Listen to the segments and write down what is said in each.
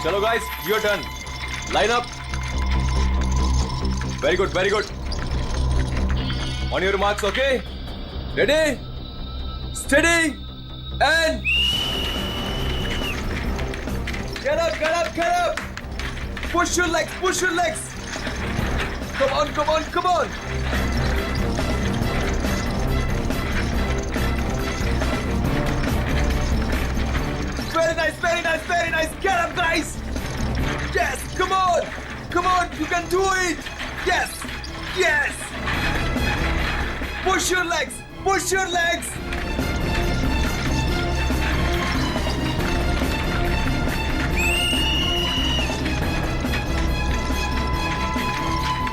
चलो guys, your turn. Line up. Very good, very good. On your marks, okay? Ready, steady and get up, get up, get up. Push your legs, push your legs. Come on, come on, come on. Very nice, very nice, very nice. Get up, guys. Yes, come on. Come on, you can do it. Yes, yes. Push your legs, push your legs.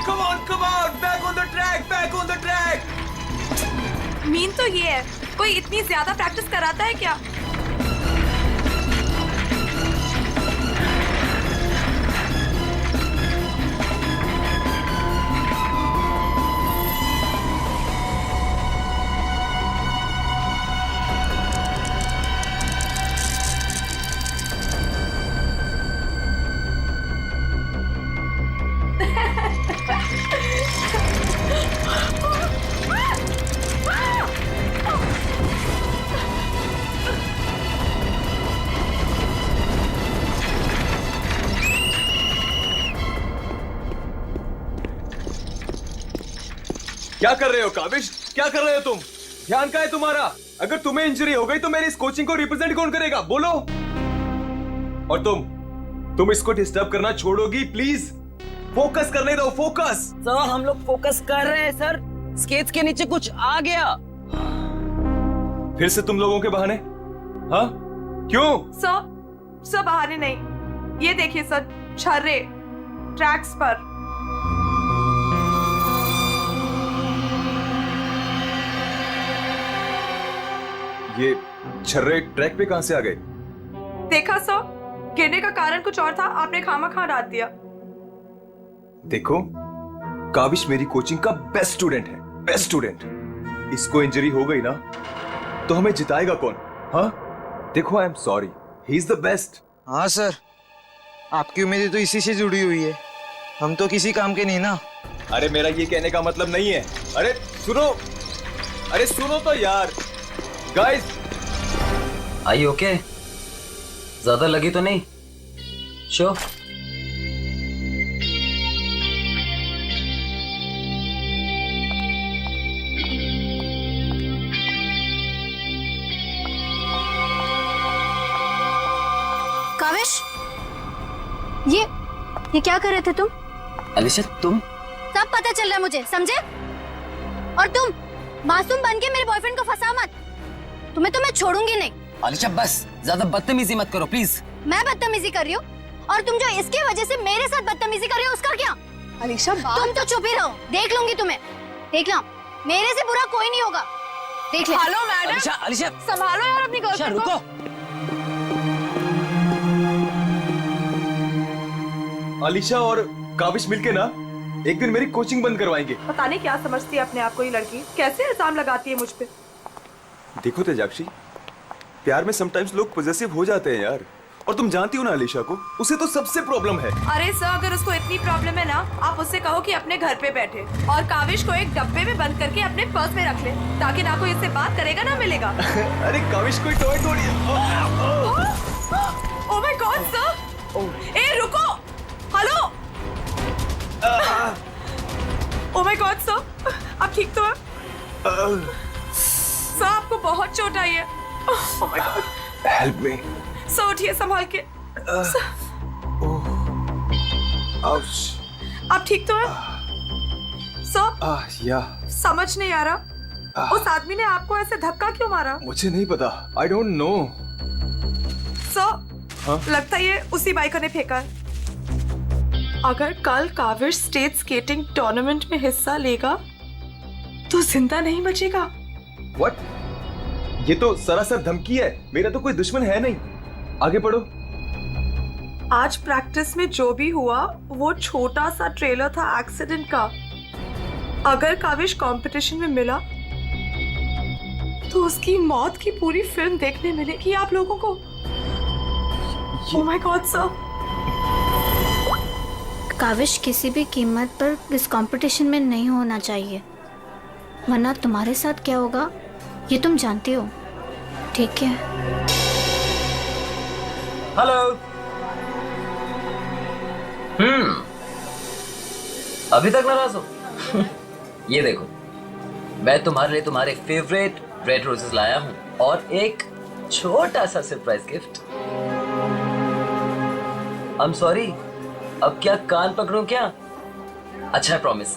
Come on, come on. Back on the track, back on the track. Mean तो ये है, कोई इतनी ज्यादा practice कराता है क्या? क्या कर रहे हो काविश? क्या कर रहे हो तुम? ध्यान का है तुम्हारा? अगर तुम्हें इंजरी हो गई तो मेरी इस कोचिंग को रिप्रेजेंट कौन करेगा? बोलो. और तुम इसको डिस्टर्ब करना छोड़ोगी प्लीज? फोकस करने दो, फोकस. सर हम लोग फोकस कर रहे हैं सर. स्केट्स के नीचे कुछ आ गया. फिर से तुम लोगों के बहाने? हाँ, क्यों? सर बहाने नहीं, ये देखिए सर, छर्रे ट्रैक्स पर. ये छर्रे ट्रैक पे कहां से आ गए? देखा सर, गिरने का कारण कुछ और था, आपने खामखा डाल दिया. देखो, काविश मेरी कोचिंग का बेस्ट स्टूडेंट है, बेस्ट स्टूडेंट. इसको इंजरी हो गई ना तो हमें जिताएगा कौन? हाँ, देखो, I am sorry, he is the best. हाँ सर, आपकी उम्मीदें तो इसी से जुड़ी हुई है. हम तो किसी काम के नहीं ना. अरे मेरा ये कहने का मतलब नहीं है. अरे सुनो तो यार. गाइस, आई ओके? ज्यादा लगी तो नहीं? शो काविश, ये क्या कर रहे थे तुम? अलिशा तुम? सब पता चल रहा है मुझे, समझे? और तुम मासूम बन के मेरे बॉयफ्रेंड को फंसा मत. तुम्हें तो मैं छोड़ूंगी नहीं. अलिशा बस ज्यादा बदतमीजी मत करो प्लीज. मैं बदतमीजी कर रही हूँ और तुम जो इसकी वजह से मेरे साथ बदतमीजी कर रही हो उसका क्या? अलीशा, तुम तो चुप ही रहो, देख लूंगी तुम्हें. देख लो, मेरे से बुरा कोई नहीं होगा. देख ले. हेलो मैडम, अलिशा संभालो यार अपनी अलिशा गर्लफ्रेंड रुको. को. अलीशा और काविश मिलके ना एक दिन मेरी कोचिंग बंद करवाएंगे. पता नहीं क्या समझती है अपने आप को ये लड़की, कैसे इल्जाम लगाती है मुझ पे. देखो तेजाक्षी, प्यार में समटाइम्स लोग पॉजेसिव हो जाते हैं यार. और तुम जानती हो ना अलीशा को, उसे तो सबसे प्रॉब्लम है. अरे सर, अगर उसको इतनी प्रॉब्लम है ना, आप उससे कहो कि अपने घर पे बैठे और काविश को एक डब्बे में बंद करके अपने पर्स में रख ले, ताकि ना कोई इससे बात करेगा ना मिलेगा. अरे काविश कोई टॉय थोड़ी है. ओह माय गॉड सर, ए रुको, hello. Oh my god sir, आप ठीक तो हैं? सर आपको बहुत चोट आई है. ओह my God, help me. Sir उठिए संभाल के. आउच. आप ठीक तो हैं? सर या समझ नहीं आ रहा, उस आदमी ने आपको ऐसे धक्का क्यों मारा? मुझे नहीं पता, आई डोंट नो. सर लगता है ये उसी बाइकर ने फेंका है. अगर कल काविश स्टेट स्केटिंग टूर्नामेंट में हिस्सा लेगा तो जिंदा नहीं बचेगा. व्हाट? ये तो सरासर धमकी है. मेरा तो कोई दुश्मन है नहीं. आगे पढ़ो. आज प्रैक्टिस में जो भी हुआ वो छोटा सा ट्रेलर था एक्सीडेंट का. अगर काविश कंपटीशन में मिला तो उसकी मौत की पूरी फिल्म देखने मिलेगी आप लोगों को. Oh my god sir. Kavish किसी भी कीमत पर इस कंपटीशन में नहीं होना चाहिए, वरना तुम्हारे साथ क्या होगा ये तुम जानती हो, ठीक है? हेलो। अभी तक नाराज हो? ये देखो, मैं तुम्हारे लिए तुम्हारे फेवरेट रेड रोजेस लाया हूं और एक छोटा सा surprise gift. I am sorry, अब क्या कान पकड़ूं क्या? अच्छा है, प्रॉमिस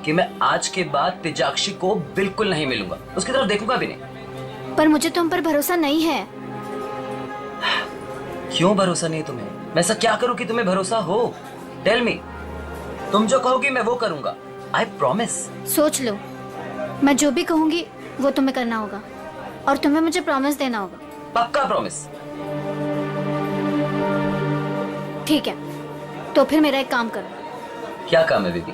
कि मैं आज के बाद तेजाक्षी को बिल्कुल नहीं मिलूंगा, उसकी तरफ देखूंगा भी नहीं। पर मुझे तुम पर भरोसा नहीं है। क्यों भरोसा नहीं तुम्हें? मैं ऐसा क्या करूं कि तुम्हें भरोसा हो? Tell me. तुम जो कहोगी मैं वो करूंगा, आई प्रॉमिस। सोच लो, मैं जो भी कहूंगी वो तुम्हें करना होगा और तुम्हें मुझे प्रॉमिस देना होगा। पक्का प्रॉमिस? ठीक है, तो फिर मेरा एक काम करो। क्या काम है बेबी?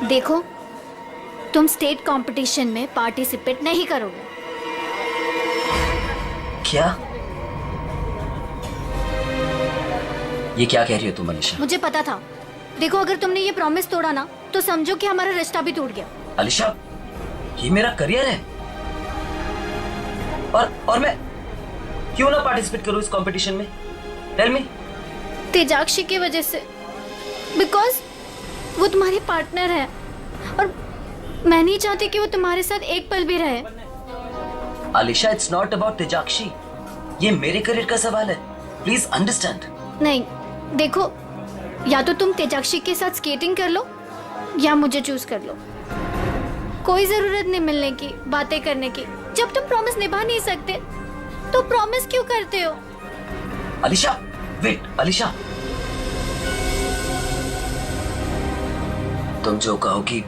देखो, तुम स्टेट कंपटीशन में पार्टिसिपेट नहीं करोगे। क्या? ये क्या कह रही हो तुम अलीशा? मुझे पता था। देखो, अगर तुमने ये प्रॉमिस तोड़ा ना तो समझो कि हमारा रिश्ता भी टूट गया। अलीशा, ये मेरा करियर है और मैं क्यों ना पार्टिसिपेट करूं इस कंपटीशन में? Tell me. तेजाक्षी की वजह से, बिकॉज वो तुम्हारी पार्टनर है और मैं नहीं चाहती कि वो तुम्हारे साथ एक पल भी रहे। अलीशा, इट्स नॉट अबाउट तेजाक्षी, ये मेरे करियर का सवाल है, प्लीज अंडरस्टैंड। नहीं, देखो, या तो तुम तेजाक्षी के साथ स्केटिंग कर लो या मुझे चूज कर लो। कोई जरूरत नहीं मिलने की, बातें करने की। जब तुम प्रॉमिस निभा नहीं सकते तो प्रॉमिस क्यों करते हो? अलीशा, वेट। अलीशा, तुम जो कहोगी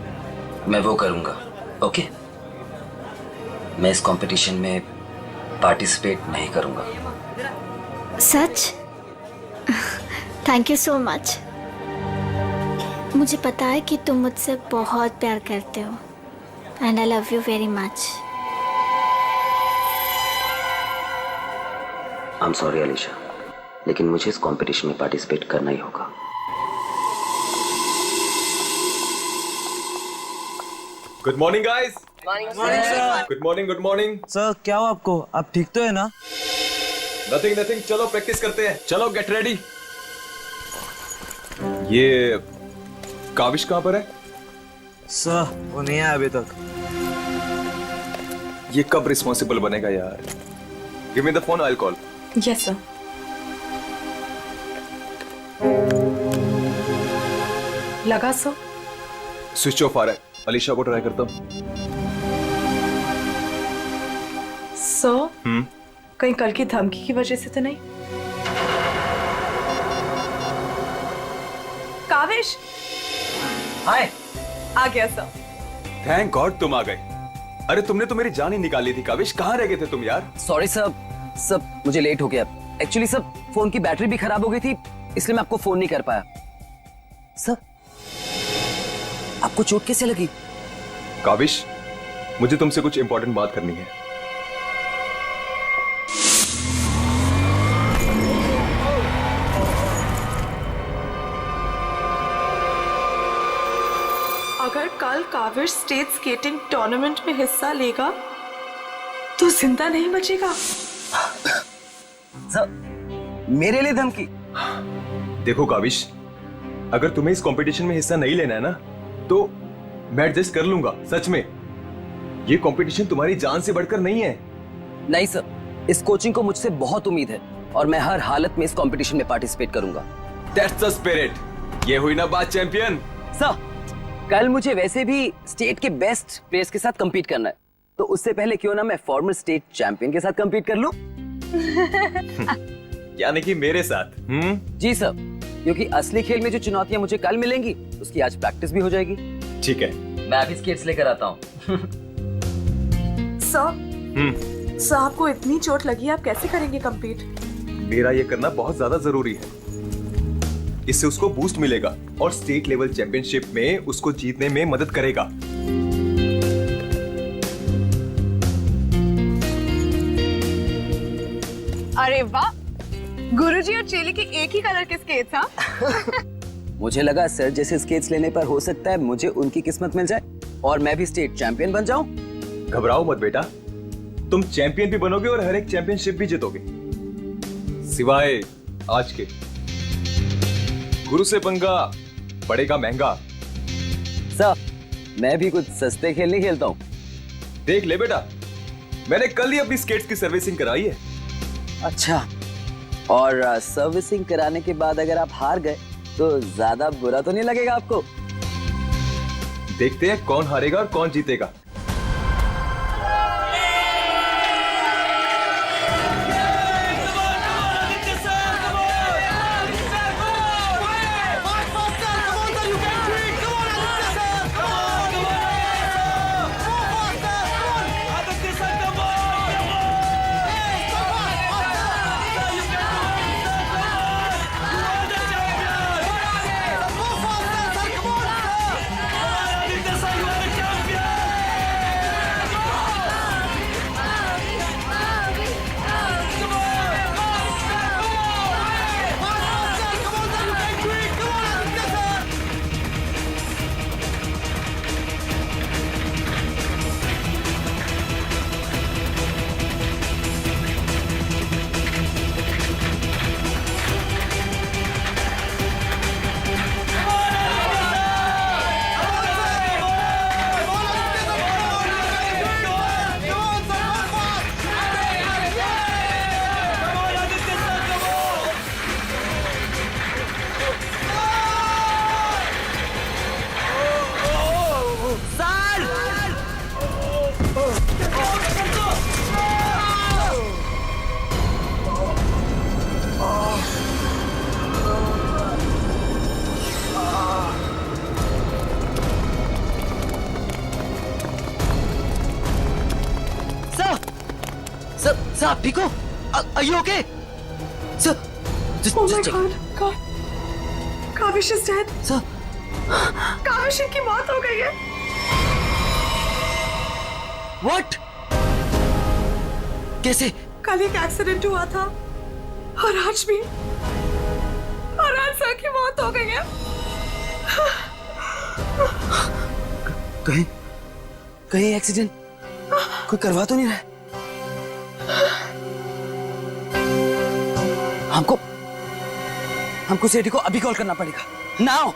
मैं वो करूंगा, ओके? मैं इस कंपटीशन में पार्टिसिपेट नहीं करूंगा। सच? Thank you so much. मुझे पता है कि तुम मुझसे बहुत प्यार करते हो and I love you very much. I am sorry Alisha, लेकिन मुझे इस कंपटीशन में पार्टिसिपेट करना ही होगा। Good morning guys. Morning sir. Good morning, good morning. Sir क्या हो आपको? आप ठीक तो है ना? नथिंग नथिंग, चलो प्रैक्टिस करते हैं। चलो गेट रेडी। ये काविश कहां पर है? सर वो नहीं आया अभी तक। ये कब रिस्पॉन्सिबल बनेगा यार? Give me the phone, I will call. Yes sir. लगा सर? स्विच ऑफ आ रहा है। अलीशा को ट्राई करता हूँ। सर, कहीं कल की धमकी की वजह से तो नहीं? काविश हाय। आ गया सर। थैंक गॉड तुम आ गए। अरे तुमने तो मेरी जान ही निकाली थी काविश, कहाँ रह गए थे तुम यार? सॉरी सर, मुझे लेट हो गया। एक्चुअली सर, फोन की बैटरी भी खराब हो गई थी, इसलिए मैं आपको फोन नहीं कर पाया। सर, आपको चोट कैसे लगी? काविश, मुझे तुमसे कुछ इंपॉर्टेंट बात करनी है। अगर कल काविश स्टेट स्केटिंग टूर्नामेंट में हिस्सा लेगा तो जिंदा नहीं बचेगा। सर, मेरे लिए धमकी? देखो काविश, अगर तुम्हें इस कंपटीशन में हिस्सा नहीं लेना है ना तो मैं एडजस्ट कर लूंगा। सच में, ये कंपटीशन तुम्हारी जान से बढ़कर नहीं है। नहीं सर, इस कोचिंग को मुझसे बहुत उम्मीद है और मैं हर हालत में इस कंपटीशन में पार्टिसिपेट करूंगा। That's the spirit. ये हुई ना बात चैंपियन। सर, कल मुझे वैसे भी स्टेट के बेस्ट प्लेयर्स के साथ compete करना है, तो उससे पहले क्यों ना मैं फॉर्मर स्टेट चैंपियन के साथ compete कर लूं? यानी कि मेरे साथ? जी सर, क्योंकि असली खेल में जो चुनौतियां मुझे कल मिलेंगी उसकी आज प्रैक्टिस भी हो जाएगी। ठीक है। मैं अभी स्केट्स लेकर आता हूँ। सर, आपको इतनी चोट लगी, आप कैसे करेंगे कंपीट? मेरा ये करना बहुत ज्यादा जरूरी है। इससे उसको बूस्ट मिलेगा और स्टेट लेवल चैंपियनशिप में उसको जीतने में मदद करेगा। अरे वाह, गुरुजी और चेले के एक ही कलर के स्केट्स, हाँ? मुझे लगा सर जैसे स्केट्स लेने पर हो सकता है मुझे उनकी किस्मत मिल जाए और मैं भी स्टेट चैंपियन बन जाऊं। घबराओ मत बेटा, तुम चैंपियन भी बनोगे और हर एक चैंपियनशिप भी जीतोगे, सिवाय आज के। गुरु से पंगा पड़ेगा महंगा। सर मैं भी कुछ सस्ते खेल नहीं खेलता हूँ। देख ले बेटा, मैंने कल ही अपनी स्केट्स की सर्विसिंग कराई है। अच्छा, और सर्विसिंग कराने के बाद अगर आप हार गए तो ज्यादा बुरा तो नहीं लगेगा आपको? देखते हैं कौन हारेगा और कौन जीतेगा। सर आप ठीक हो? Are you okay? Sir, Oh my God, God. Kaavish is dead. Sir, Kaavish की मौत हो गई है। what? कैसे? कल एक एक्सीडेंट हुआ था और आज भी, और आज सर की मौत हो गई है। कहीं एक्सीडेंट कोई करवा तो नहीं रहा है? हमको सेठी को अभी कॉल करना पड़ेगा। नाउ।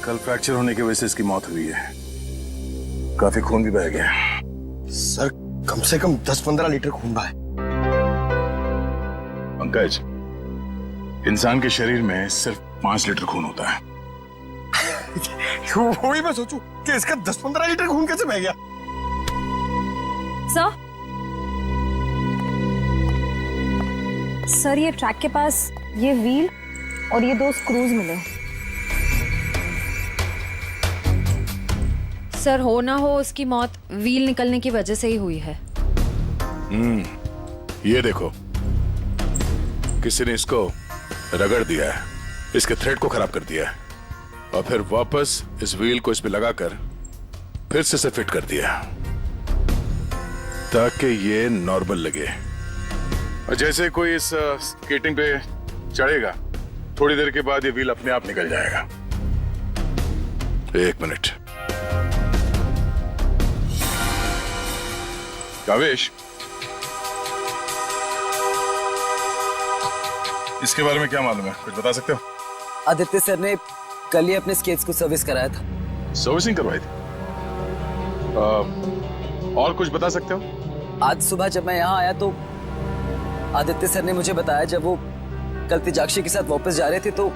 कल फ्रैक्चर होने की वजह से इसकी मौत हुई है। काफी खून भी बह गया। सर कम से कम 10-15 लीटर खून बहा है। पंकज, इंसान के शरीर में सिर्फ 5 लीटर खून होता है। वही मैं सोचूं कि इसका 10-15 लीटर खून कैसे बह गया। सर ये ट्रैक के पास ये व्हील और ये 2 स्क्रूज मिले। सर हो ना हो उसकी मौत व्हील निकलने की वजह से ही हुई है। ये देखो, किसी ने इसको रगड़ दिया है, इसके थ्रेड को खराब कर दिया है और फिर वापस इस व्हील को इस पे लगाकर फिर से इसे फिट कर दिया ताकि ये नॉर्मल लगे। और जैसे कोई इस स्केटिंग पे चढ़ेगा, थोड़ी देर के बाद ये व्हील अपने आप निकल जाएगा। 1 मिनट। कावेश, इसके बारे में क्या मालूम है? कुछ बता सकते हो? आदित्य सर ने कल ही अपने स्केट्स को सर्विस कराया था। सर्विसिंग करवाई थी? और कुछ बता सकते हो? आज सुबह जब मैं यहाँ आया तो आदित्य सर ने मुझे बताया जब वो कल तेजाक्षी के साथ वापस जा रहे थे तो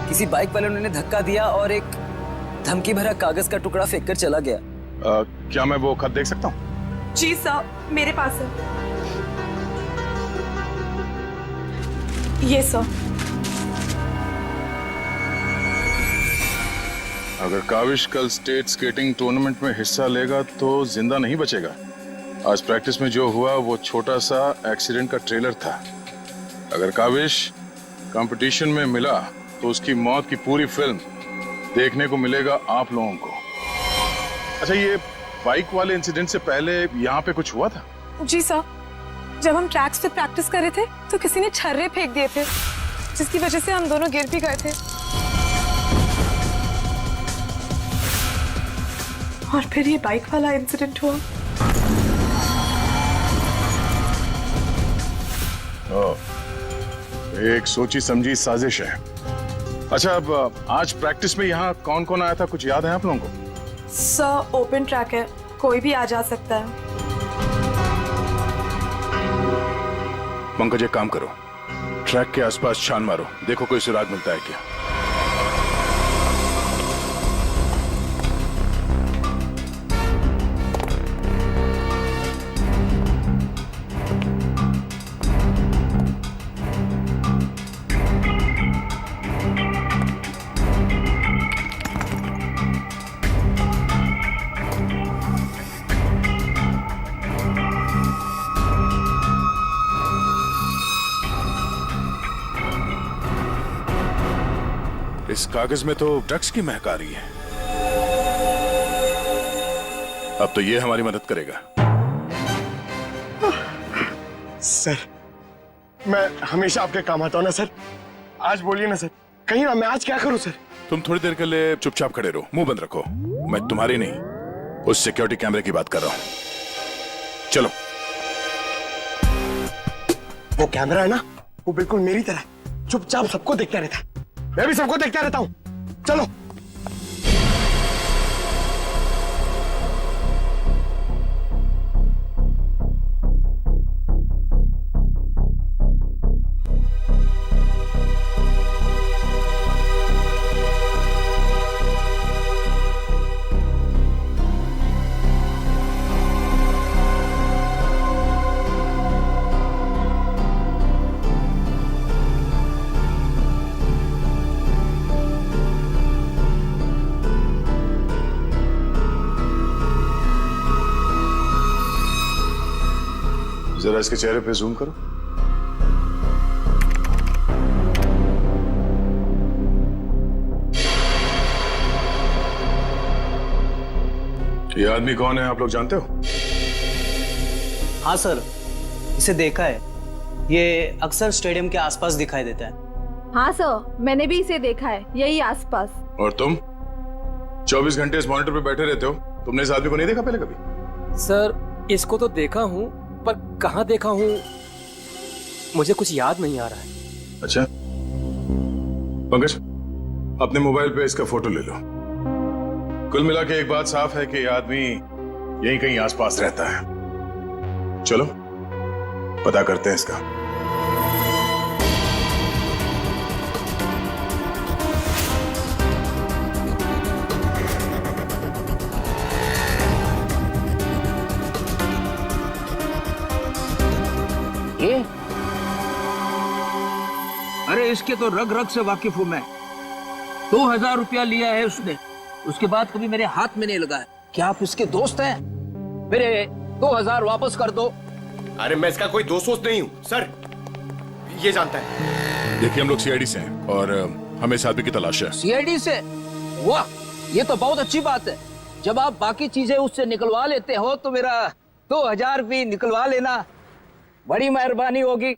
किसी बाइक वाले ने उन्हें धक्का दिया और एक धमकी भरा कागज का टुकड़ा फेंक कर चला गया। क्या मैं वो खत देख सकता हूँ? जी सर, मेरे पास है। ये सर। अगर काविश कल स्टेट स्केटिंग टूर्नामेंट में हिस्सा लेगा तो जिंदा नहीं बचेगा। आज प्रैक्टिस में जो हुआ वो छोटा सा एक्सीडेंट का ट्रेलर था। अगर काविश कंपटीशन में मिला तो उसकी मौत की पूरी फिल्म देखने को मिलेगा आप लोगों को। अच्छा, ये बाइक वाले इंसिडेंट से पहले यहाँ पे कुछ हुआ था? जी सर, जब हम ट्रैक्स पे प्रैक्टिस कर रहे थे तो किसी ने छर्रे फेंक दिए थे, जिसकी वजह से हम दोनों गिर भी गए थे। और फिर ये बाइक वाला इंसिडेंट हुआ। एक सोची समझी साजिश है। अच्छा, अब आज प्रैक्टिस में यहाँ कौन कौन आया था, कुछ याद है आप लोगों को? सर, ओपन ट्रैक है, कोई भी आ जा सकता है। पंकज, एक काम करो, ट्रैक के आसपास छान मारो, देखो कोई सुराग मिलता है क्या। इस कागज में तो ड्रग्स की महक आ रही है। अब तो ये हमारी मदद करेगा। सर, मैं हमेशा आपके काम आता हूँ ना सर। आज बोलिए ना सर, कहीं ना, मैं आज क्या करूँ सर? तुम थोड़ी देर के लिए चुपचाप खड़े रहो, मुंह बंद रखो। मैं तुम्हारी नहीं, उस सिक्योरिटी कैमरे की बात कर रहा हूं। चलो। वो कैमरा है ना, वो बिल्कुल मेरी तरह चुपचाप सबको देखता रहता है। मैं भी सबको देखता रहता हूँ। चलो। जरा इसके चेहरे पे जूम करो। ये आदमी कौन है, आप लोग जानते हो? हाँ सर, इसे देखा है। ये अक्सर स्टेडियम के आसपास दिखाई देता है। हाँ सर, मैंने भी इसे देखा है, यही आसपास। और तुम 24 घंटे इस मॉनिटर पे बैठे रहते हो, तुमने इस आदमी को नहीं देखा पहले कभी? सर, इसको तो देखा हूँ, पर कहाँ देखा हूँ मुझे कुछ याद नहीं आ रहा है। अच्छा, पंकज, अपने मोबाइल पे इसका फोटो ले लो। कुल मिला के एक बात साफ है कि ये आदमी यहीं कहीं आसपास रहता है। चलो पता करते हैं इसका। ये? अरे इसके तो रग रग से वाकिफ हूं मैं। 2000 रुपया लिया है उसने, उसके बाद कभी मेरे हाथ में नहीं लगा है। क्या आप इसके दोस्त हैं? मेरे 2000 वापस कर दो। अरे मैं इसका कोई दोस्त वोस्त नहीं हूँ सर, ये जानता है। देखिए, हम लोग सीआईडी से हैं और हमें इस आदमी की तलाश है। सीआईडी से? वाह, ये तो बहुत अच्छी बात है। जब आप बाकी चीजें उससे निकलवा लेते हो तो मेरा 2000 भी निकलवा लेना, बड़ी मेहरबानी होगी।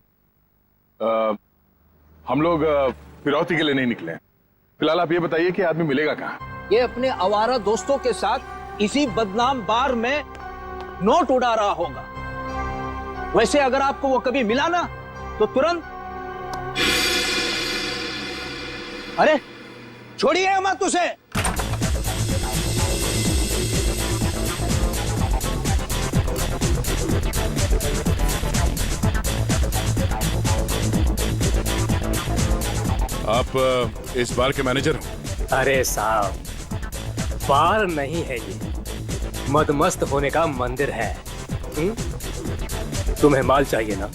हम लोग फिरौती के लिए नहीं निकले। फिलहाल आप ये बताइए कि आदमी मिलेगा कहाँ? ये अपने आवारा दोस्तों के साथ इसी बदनाम बार में नोट उड़ा रहा होगा। वैसे अगर आपको वो कभी मिला ना तो तुरंत, अरे छोड़िए मत उसे। आप इस बार के मैनेजर हो? अरे साहब, बार नहीं है ये, मदमस्त होने का मंदिर है। तुम्हें माल चाहिए ना,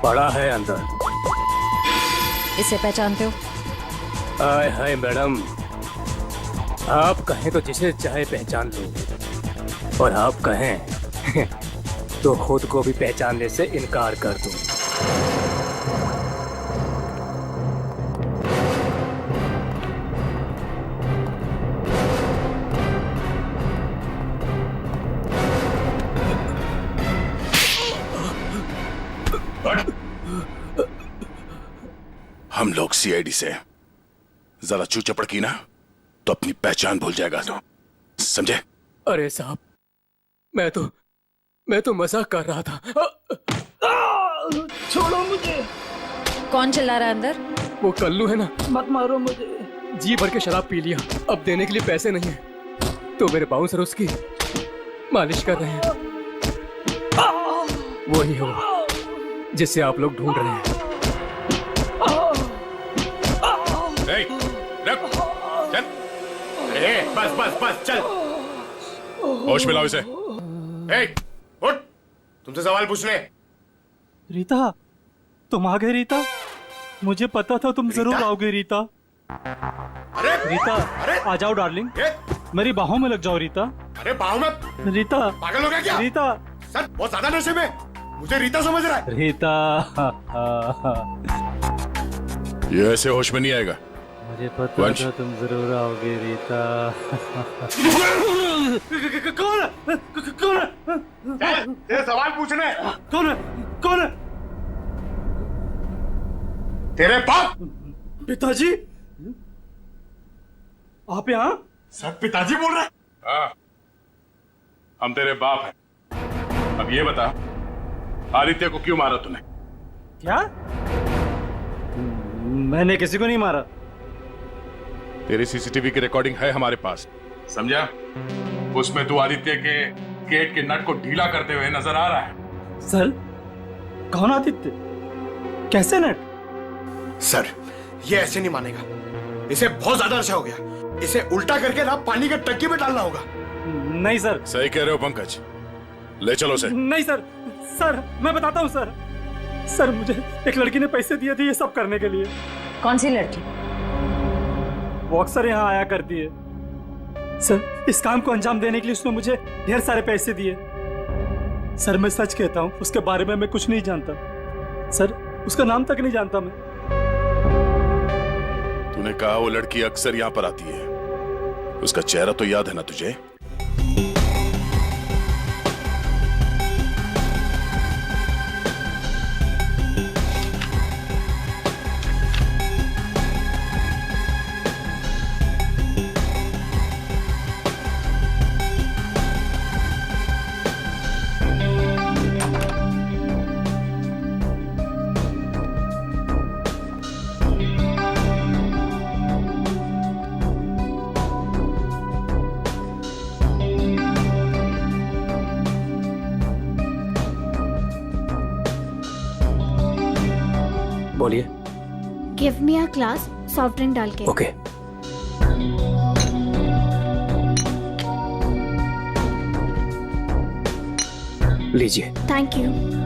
बड़ा है अंदर। इसे पहचानते हो? हाय हाय मैडम, आप कहें तो जिसे चाहे पहचान लो, और आप कहें तो खुद को भी पहचानने से इनकार कर दो। हम लोग सीआईडी से जरा चू चपड़ की ना तो अपनी पहचान भूल जाएगा तो, समझे? अरे साहब, मैं तो मजाक कर रहा था। छोड़ो मुझे। कौन चिल्ला रहा है अंदर? वो कल्लू है ना। मत मारो मुझे। जी भर के शराब पी लिया, अब देने के लिए पैसे नहीं है, तो मेरे बाउंसर उसकी मालिश कर रहे हैं। वही हो जिसे आप लोग ढूंढ रहे हैं। चल, बस बस बस चल। होश में लाओ इसे। उठ, तुमसे सवाल पूछने। रीता, तुम आ गए रीता? मुझे पता था तुम जरूर आओगे रीता। अरे रीता, अरे आ जाओ डार्लिंग, मेरी बाहों में लग जाओ रीता। अरे बाहों में? रीता पागल हो गया क्या? रीता सर बहुत ज्यादा नशे में, मुझे रीता समझ रहा है। रीता ये ऐसे होश में नहीं आएगा। मुझे पता वंश। था तुम जरूर आओगे रीता। कौन है? कौन है? तेरे सवाल पूछने। कौन है? कौन है? तेरे बाप। पिताजी, आप यहाँ? सर पिताजी बोल रहे? हाँ, हम तेरे बाप हैं। अब ये बता, आदित्य को क्यों मारा तूने? क्या? मैंने किसी को नहीं मारा। तेरी सीसीटीवी की रिकॉर्डिंग है हमारे पास, समझा? उसमें तू आदित्य के गेट के नट को ढीला करते हुए नजर आ रहा है। सर, कौन आदित्य? कैसे नट? सर ये ऐसे नहीं मानेगा, इसे बहुत ज्यादा नशा हो गया, इसे उल्टा करके ना पानी के टंकी में डालना होगा। नहीं सर। सही कह रहे हो पंकज, ले चलो उसे। नहीं सर, सर मैं बताता हूँ सर। सर मुझे एक लड़की ने पैसे दिए थे ये सब करने के लिए। कौन सी लड़की? वो अक्सर यहाँ आया करती है। सर इस काम को अंजाम देने के लिए उसने मुझे ढेर सारे पैसे दिए। सर मैं सच कहता हूँ, उसके बारे में मैं कुछ नहीं जानता। सर उसका नाम तक नहीं जानता मैं। तूने कहा वो लड़की अक्सर यहाँ पर आती है, उसका चेहरा तो याद है ना तुझे? बोलिए। Give me a glass soft drink डाल के। ओके। लीजिए। Thank you.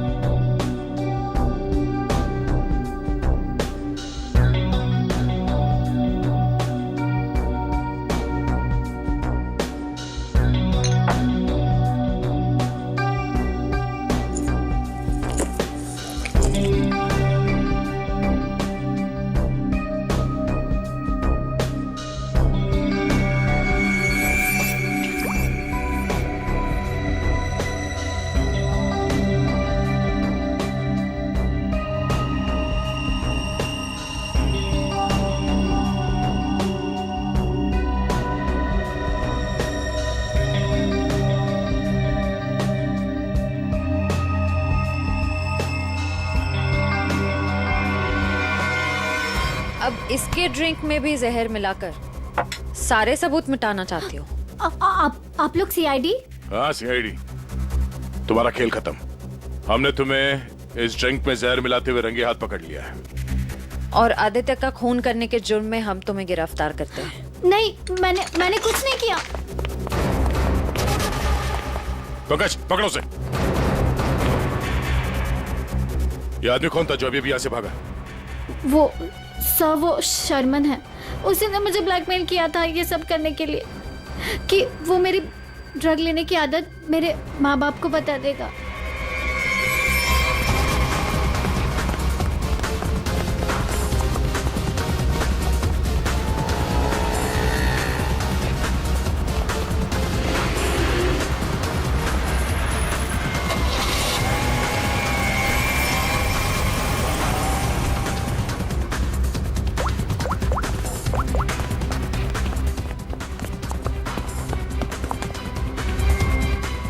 अब इसके ड्रिंक में भी जहर मिलाकर सारे सबूत मिटाना चाहती हो? आप लोग सीआईडी? हाँ सीआईडी। तुम्हारा खेल खत्म। हमने तुम्हें इस ड्रिंक में जहर मिलाते हुए रंगे हाथ पकड़ लिया है। और आदित्य का खून करने के जुर्म में हम तुम्हें गिरफ्तार करते हैं। नहीं, मैंने कुछ नहीं किया। पंकज पकड़ो उसे। ये आदमी कौन था जो अभी यहाँ से भागा? वो सर, वो शर्मन है। उसी ने मुझे ब्लैकमेल किया था ये सब करने के लिए, कि वो मेरी ड्रग लेने की आदत मेरे माँ बाप को बता देगा।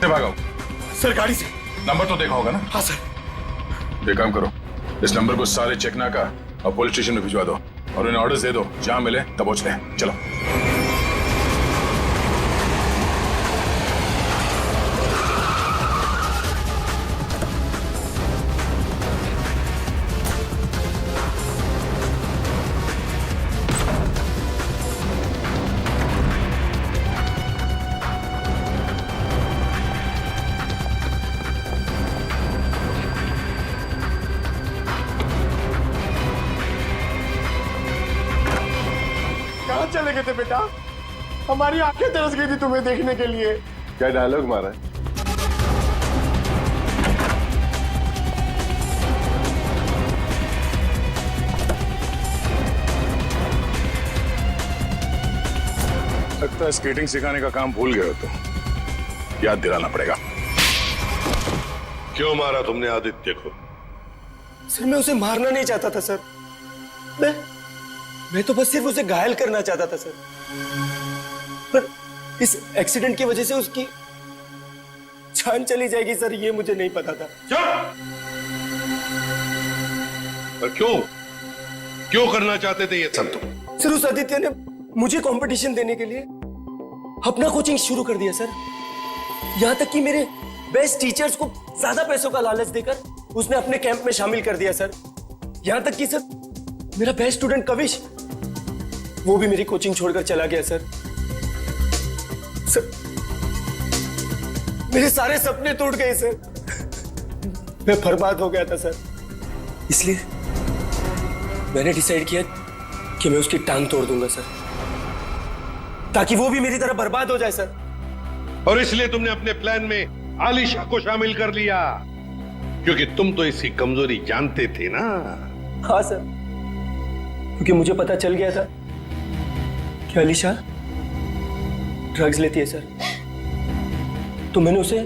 भागो सर गाड़ी से। नंबर तो देखा होगा ना? हाँ सर। एक काम करो, इस नंबर को सारे चेकनाका और पुलिस स्टेशन में भिजवा दो और उन्हें ऑर्डर्स दे दो, जहां मिले तब पहुंच लें। चलो। कहाँ चले गए थे बेटा? हमारी आंखें तरस गई थी तुम्हें देखने के लिए। क्या डायलॉग मारा है? लगता है स्केटिंग सिखाने का काम भूल गए हो तो याद दिलाना पड़ेगा। क्यों मारा तुमने आदित्य को? सर मैं उसे मारना नहीं चाहता था सर, मैं तो बस सिर्फ उसे घायल करना चाहता था सर, पर इस एक्सीडेंट की वजह से उसकी जान चली जाएगी सर, ये मुझे नहीं पता था। पर क्यों करना चाहते थे ये सब तुम? सर उस आदित्य ने मुझे कंपटीशन देने के लिए अपना कोचिंग शुरू कर दिया सर, यहां तक कि मेरे बेस्ट टीचर्स को ज्यादा पैसों का लालच देकर उसने अपने कैंप में शामिल कर दिया सर। यहां तक कि सर मेरा बेस्ट स्टूडेंट कविश, वो भी मेरी कोचिंग छोड़कर चला गया सर। सर मेरे सारे सपने टूट गए सर, मैं बर्बाद हो गया था सर। इसलिए मैंने डिसाइड किया कि मैं उसकी टांग तोड़ दूंगा सर, ताकि वो भी मेरी तरह बर्बाद हो जाए सर। और इसलिए तुमने अपने प्लान में आलिशा को शामिल कर लिया, क्योंकि तुम तो इसकी कमजोरी जानते थे ना। हाँ सर, क्योंकि मुझे पता चल गया था कि आलिशा ड्रग्स लेती है सर, तो मैंने उसे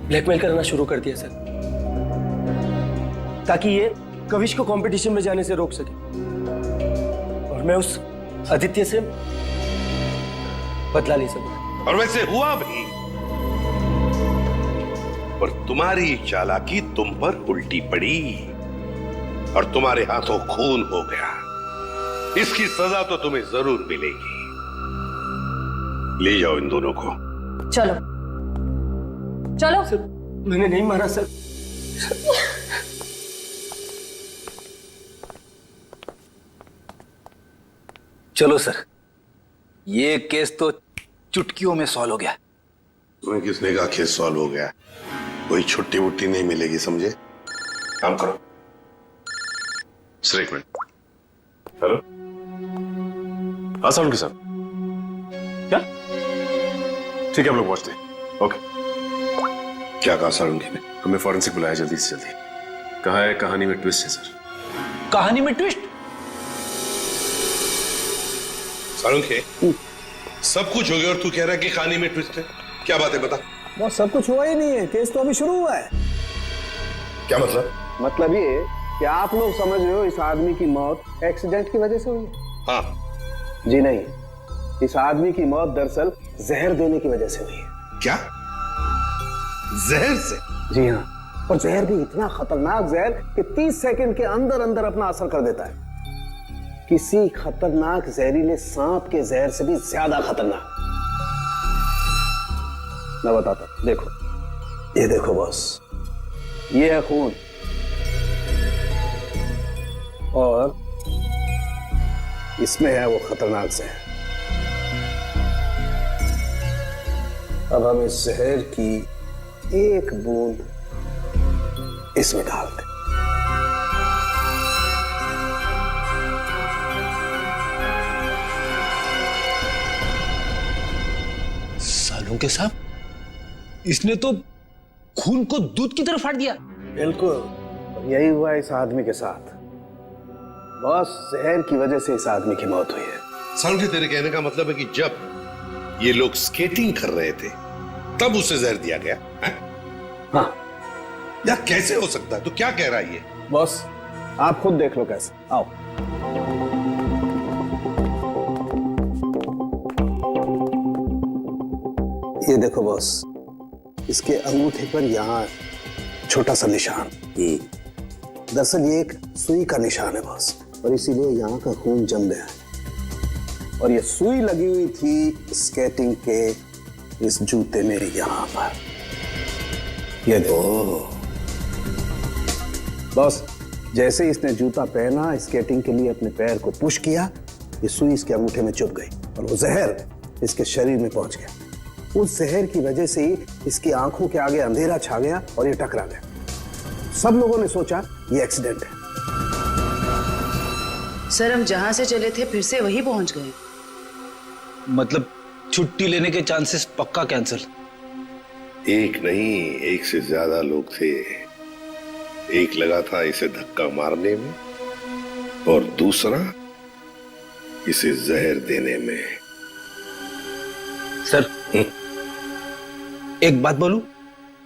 ब्लैकमेल करना शुरू कर दिया सर, ताकि ये कविश को कंपटीशन में जाने से रोक सके और मैं उस आदित्य से बदला ले सकूं। और वैसे हुआ भी, पर तुम्हारी चालाकी तुम पर उल्टी पड़ी और तुम्हारे हाथों खून हो गया। इसकी सजा तो तुम्हें जरूर मिलेगी। ले जाओ इन दोनों को। चलो चलो। सर मैंने नहीं मारा सर। चलो सर, ये केस तो चुटकियों में सॉल्व हो गया। तुम्हें किसने कहा केस सॉल्व हो गया? कोई छुट्टी वुट्टी नहीं मिलेगी, समझे? काम करो। सर एक मिनट। हेलो, हाँ साउंड के साथ क्या? ठीक है हम लोग पहुंचते हैं। ओके। क्या कहा सारंगी ने? हमें फॉरेंसिक बुलाया जल्दी से जल्दी। कहा है कहानी में ट्विस्ट है सर। कहानी में ट्विस्ट? सारंगी, सब कुछ हो गया और तू कह रहा है कि कहानी में ट्विस्ट है? क्या बात है, बता। वो सब कुछ हुआ ही नहीं है, केस तो अभी शुरू हुआ है। क्या मतलब? मतलब ये कि आप लोग समझ रहे हो इस आदमी की मौत एक्सीडेंट की वजह से हुई है? हाँ। जी नहीं, इस आदमी की मौत दरअसल जहर देने की वजह से हुई है। क्या? जहर से? जी हाँ, और जहर भी इतना खतरनाक जहर कि 30 सेकंड के अंदर अंदर अपना असर कर देता है। किसी खतरनाक जहरीले सांप के जहर से भी ज्यादा खतरनाक। मैं बताता हूं, देखो, ये देखो बॉस, ये है खून और इसमें है वो खतरनाक जहर। अब हम इस जहर की एक बूंद इसमें डाल दें। सालों के साहब, इसने तो खून को दूध की तरह फाड़ दिया। बिल्कुल यही हुआ इस आदमी के साथ। बॉस, जहर की वजह से इस आदमी की मौत हुई है। समझे, तेरे कहने का मतलब है कि जब ये लोग स्केटिंग कर रहे थे तब उसे जहर दिया गया है? हाँ। यार कैसे हो सकता है? तो क्या कह रहा है ये? बॉस आप खुद देख लो कैसे। आओ। ये देखो बॉस, इसके अंगूठे पर यहाँ छोटा सा निशान। दरअसल ये एक सुई का निशान है बॉस, और इसीलिए यहाँ का खून जम गया है। और ये सुई लगी हुई थी स्केटिंग के इस जूते में यहाँ पर। ये देखो बॉस, जैसे इसने जूता पहना, स्केटिंग के लिए अपने पैर को पुश किया, ये सुई इसके अंगूठे में चुभ गई और वो जहर इसके शरीर में पहुंच गया। उस जहर की वजह से ही इसकी आंखों के आगे अंधेरा छा गया और ये टकरा गया। सब लोगों ने सोचा ये एक्सीडेंट है। सर, हम जहां से चले थे फिर से वही पहुंच गए। मतलब छुट्टी लेने के चांसेस पक्का कैंसिल। एक नहीं, एक से ज्यादा लोग थे। एक लगा था इसे धक्का मारने में और दूसरा इसे जहर देने में। सर एक बात बोलूं?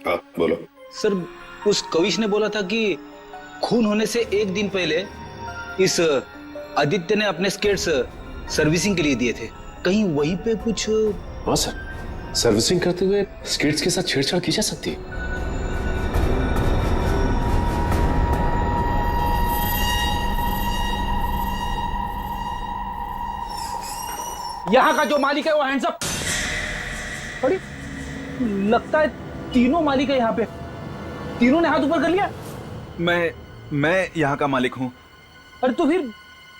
हाँ बोलो। सर, उस कविश ने बोला था कि खून होने से एक दिन पहले इस आदित्य ने अपने स्केट्स सर्विसिंग के लिए दिए थे। कहीं वहीं पे कुछ? हाँ सर, सर्विसिंग करते हुए स्केट्स के साथ छेड़छाड़ की जा सकती है। यहाँ का जो मालिक है वो हैंड्स अप। अरे लगता है तीनों मालिक है यहाँ पे। तीनों ने हाथ ऊपर कर लिया। मैं यहाँ का मालिक हूँ। अरे तो फिर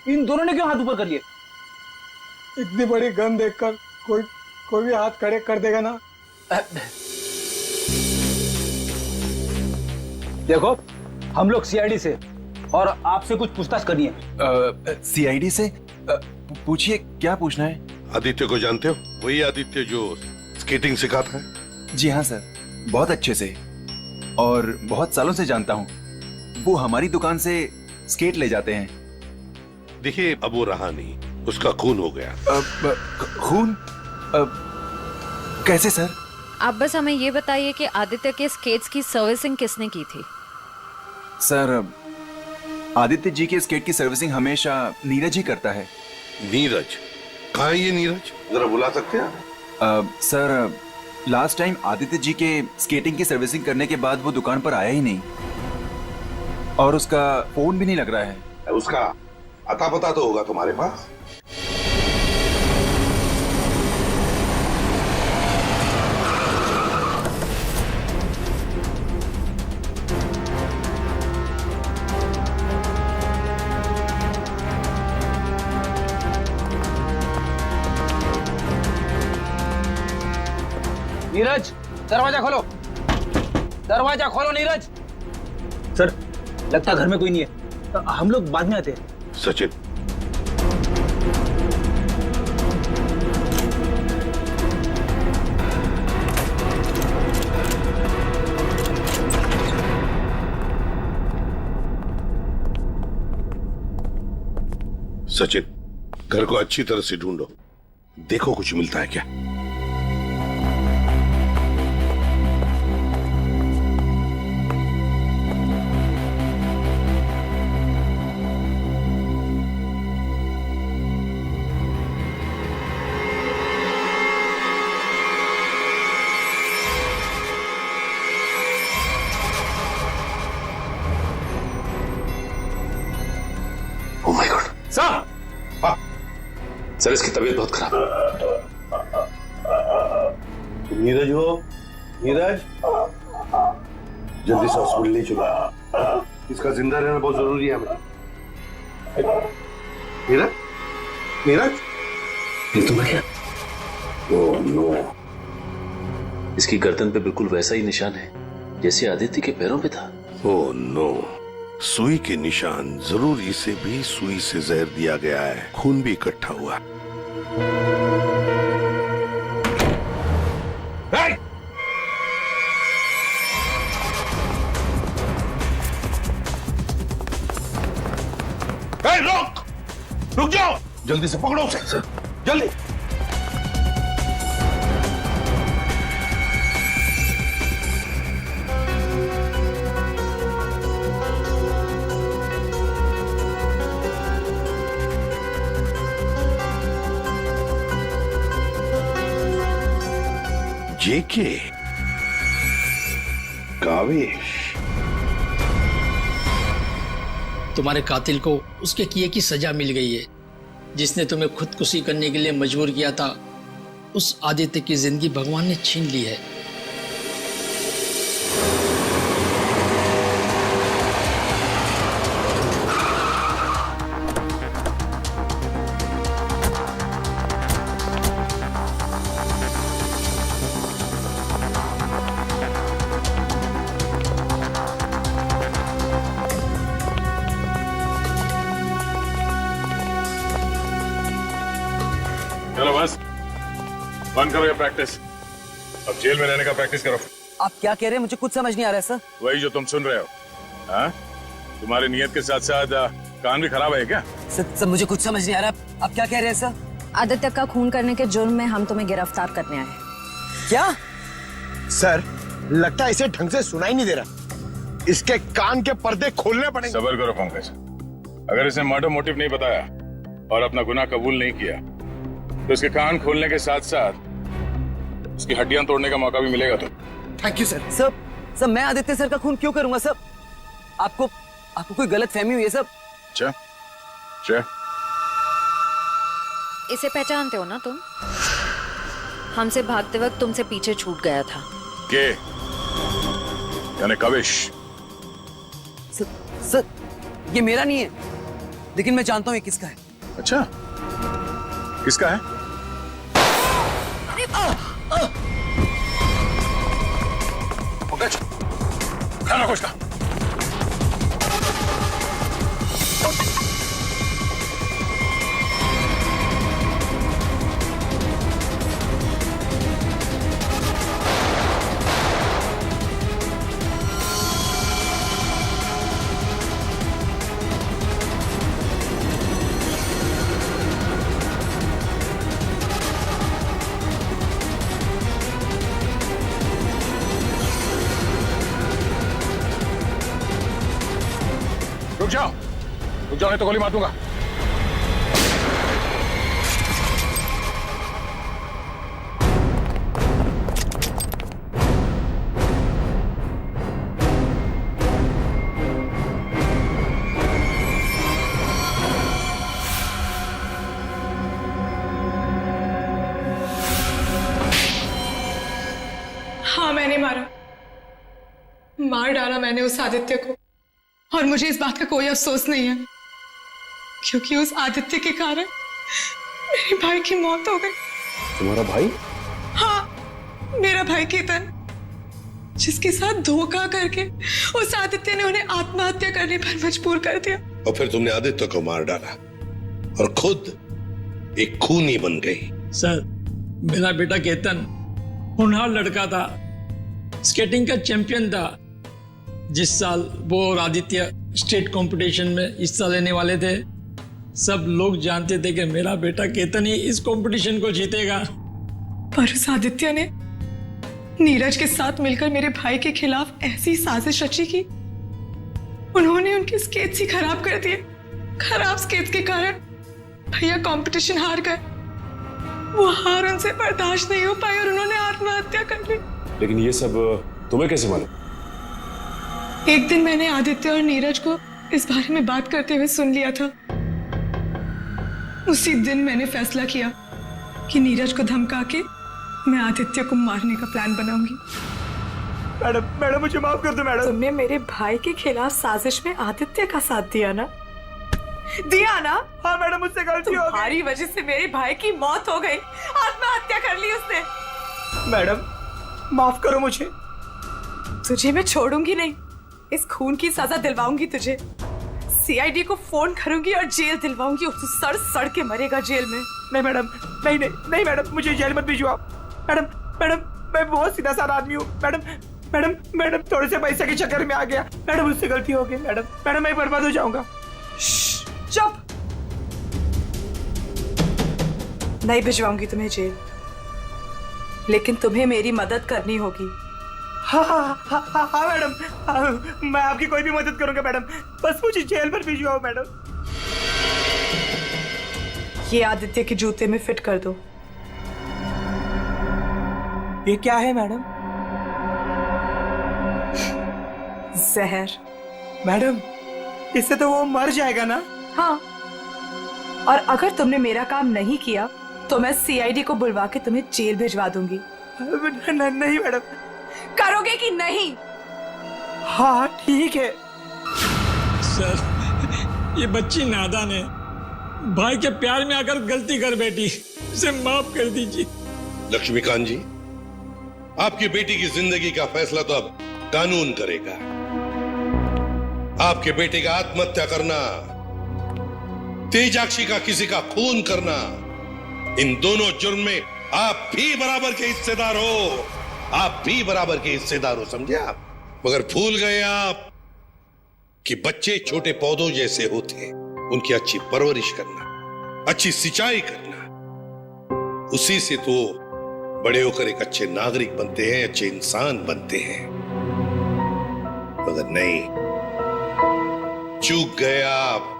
इन दोनों ने क्यों हाथ ऊपर कर लिए? इतनी बड़ी गन देखकर कोई भी हाथ खड़े कर देगा ना। देखो, हम लोग सीआईडी से और आपसे कुछ पूछताछ करनी है। सीआईडी से? पूछिए, क्या पूछना है? आदित्य को जानते हो? वही आदित्य जो स्केटिंग सिखाता है? जी हाँ सर, बहुत अच्छे से और बहुत सालों से जानता हूँ। वो हमारी दुकान से स्केट ले जाते हैं। देखिए, अब वो रहा नहीं, उसका खून हो गया। खून? कैसे सर? आप बस हमें ये बताइए कि आदित्य के स्केट्स की सर्विसिंग किसने की थी? सर, आदित्य जी के स्केट की सर्विसिंग हमेशा नीरज ही करता है। नीरज? कहाँ है ये नीरज? जरा बुला सकते हैं? Sir, last time Aditya ji के स्केटिंग की सर्विसिंग करने के बाद वो दुकान पर आया ही नहीं और उसका फोन भी नहीं लग रहा है। उसका अता पता तो होगा तुम्हारे पास? नीरज, दरवाजा खोलो। दरवाजा खोलो नीरज। सर, लगता घर में कोई नहीं है, हम लोग बाद में आते हैं। सचिन, सचिन, घर को अच्छी तरह से ढूंढो, देखो कुछ मिलता है क्या। ओह माय गॉड सर। सर, इसकी तबीयत बहुत खराब है। नीरज हो? नीरज, जल्दी से हॉस्पिटल ले चलो, इसका जिंदा रहना बहुत जरूरी है हमें। नीरज, नीरज, ये तो मैं क्या? ओह नो, इसकी गर्दन पे बिल्कुल वैसा ही निशान है जैसे आदित्य के पैरों पे था। ओह नो, सुई के निशान, जरूर इसे भी सुई से जहर दिया गया है, खून भी इकट्ठा हुआ। जल्दी से पकड़ो उसे सर, जल्दी। जेके कावेश, तुम्हारे कातिल को उसके किए की सजा मिल गई है। जिसने तुम्हें खुदकुशी करने के लिए मजबूर किया था, उस आदित्य की जिंदगी भगवान ने छीन ली है। चलो बस बंद करो ये प्रैक्टिस, अब जेल में रहने का प्रैक्टिस करो। आप क्या कह रहे हैं, मुझे कुछ समझ नहीं आ रहा है सर। वही जो तुम सुन रहे हो। हाँ, तुम्हारी नीयत के साथ साथ कान भी खराब है क्या? सर मुझे कुछ समझ नहीं आ रहा, आप क्या कह रहे हैं सर? आदित्य का खून करने के जुर्म में हम तुम्हें गिरफ्तार करने आए हैं। क्या? सर लगता है इसे ढंग से सुनाई नहीं दे रहा, इसके कान के पर्दे खोलने पड़ेंगे। सबर करो पंकज, अगर इसने मर्डर मोटिव नहीं बताया और अपना गुनाह कबूल नहीं किया तो इसके कान खोलने के साथ साथ उसकी हड्डियां तोड़ने का मौका भी मिलेगा। तो थैंक यू सर। सर मैं आदित्य सर का खून क्यों करूंगा सर? आपको कोई गलत फहमी हुई है सर? अच्छा, इसे पहचानते हो ना तुम? हमसे भागते वक्त तुमसे पीछे छूट गया था। के यानी कविश? सर ये मेरा नहीं है, लेकिन मैं जानता हूँ ये किसका है। अच्छा, किसका है? पंकज, खाना खुश का। रुक जाओ नहीं तो गोली मार दूंगा। हाँ मैंने मार डाला मैंने उस आदित्य को, और मुझे इस बात का कोई अफसोस नहीं है, क्योंकि उस आदित्य के कारण मेरे भाई की मौत हो गई। तुम्हारा भाई? हाँ, मेरा भाई केतन, जिसके साथ धोखा करके उस आदित्य ने उन्हें आत्महत्या करने पर मजबूर कर दिया। और फिर तुमने आदित्य को मार डाला और खुद एक खूनी बन गई। सर, मेरा बेटा केतन होनहार लड़का था, स्केटिंग का चैंपियन था। जिस साल वो और आदित्य स्टेट कंपटीशन में हिस्सा लेने वाले थे, सब लोग जानते थे कि मेरा बेटा केतन ही इस कंपटीशन को जीतेगा। पर उस आदित्य ने नीरज के साथ मिलकर मेरे भाई के खिलाफ ऐसी साजिश रची कि उन्होंने उनके स्केट्स ही खराब कर दिए। खराब स्केट्स के कारण भैया कंपटीशन हार गए। वो हार उनसे बर्दाश्त नहीं हो पाई और उन्होंने आत्महत्या कर ली। लेकिन ये सब तुम्हें कैसे मालूम? एक दिन मैंने आदित्य और नीरज को इस बारे में बात करते हुए सुन लिया था। उसी दिन मैंने फैसला किया कि नीरज को धमका के मैं आदित्य को मारने का प्लान बनाऊंगी। मैडम मुझे माफ कर दो मैडम। तुमने मेरे भाई के खिलाफ साजिश में आदित्य का साथ दिया ना? हाँ मैडम, मुझसे गलती हो गई। तुम्हारी वजह से मेरे भाई की मौत हो गई, आत्महत्या कर ली उसने। मैडम माफ करो मुझे। तुझे मैं छोड़ूंगी नहीं, इस खून की सजा दिलवाऊंगी तुझे। सीआईडी को फोन करूंगी और जेल दिलवाऊंगी। तू सड़ के मरेगा जेल में। नहीं मैडम, नहीं मैडम, मुझे जेल मत भिजवाओ। मैडम मैं बहुत सीधा साधा आदमी हूँ। मैडम थोड़े से पैसे के चक्कर में आ गया। मैडम मुझसे गलती हो गई। मैडम मैं बर्बाद हो जाऊंगा। चुप। नहीं भिजवाऊंगी तुम्हें जेल, लेकिन तुम्हें मेरी मदद करनी होगी। हाँ मैडम, मैं आपकी कोई भी मदद करूंगा मैडम, बस मुझे जेल पर भिजवाओ मैडम। ये आदित्य के जूते में फिट कर दो। ये क्या है मैडम? जहर। मैडम, इससे तो वो मर जाएगा ना? हाँ, और अगर तुमने मेरा काम नहीं किया तो मैं सीआईडी को बुलवा के तुम्हें जेल भिजवा दूंगी। नहीं मैडम। करोगे कि नहीं? हाँ ठीक है। सर, ये बच्ची नादान है, भाई के प्यार में आकर गलती कर बैठी, इसे माफ कर दीजिए। लक्ष्मीकांत जी, आपकी बेटी की जिंदगी का फैसला तो अब कानून करेगा। आपके बेटे का आत्महत्या करना, तेजाक्षी का किसी का खून करना, इन दोनों जुर्म में आप भी बराबर के हिस्सेदार हो। आप भी बराबर के हिस्सेदार हो, समझे आप? मगर भूल गए आप कि बच्चे छोटे पौधों जैसे होते, उनकी अच्छी परवरिश करना, अच्छी सिंचाई करना, उसी से तो बड़े होकर एक अच्छे नागरिक बनते हैं, अच्छे इंसान बनते हैं। मगर नहीं, चूक गए आप,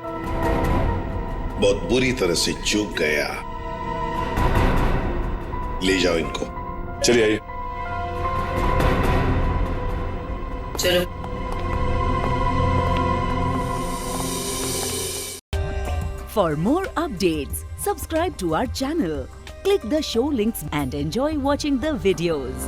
बहुत बुरी तरह से चूक गया। ले जाओ इनको। चलिए आइए। चलो। For more updates, subscribe to our channel, click the show links and enjoy watching the videos.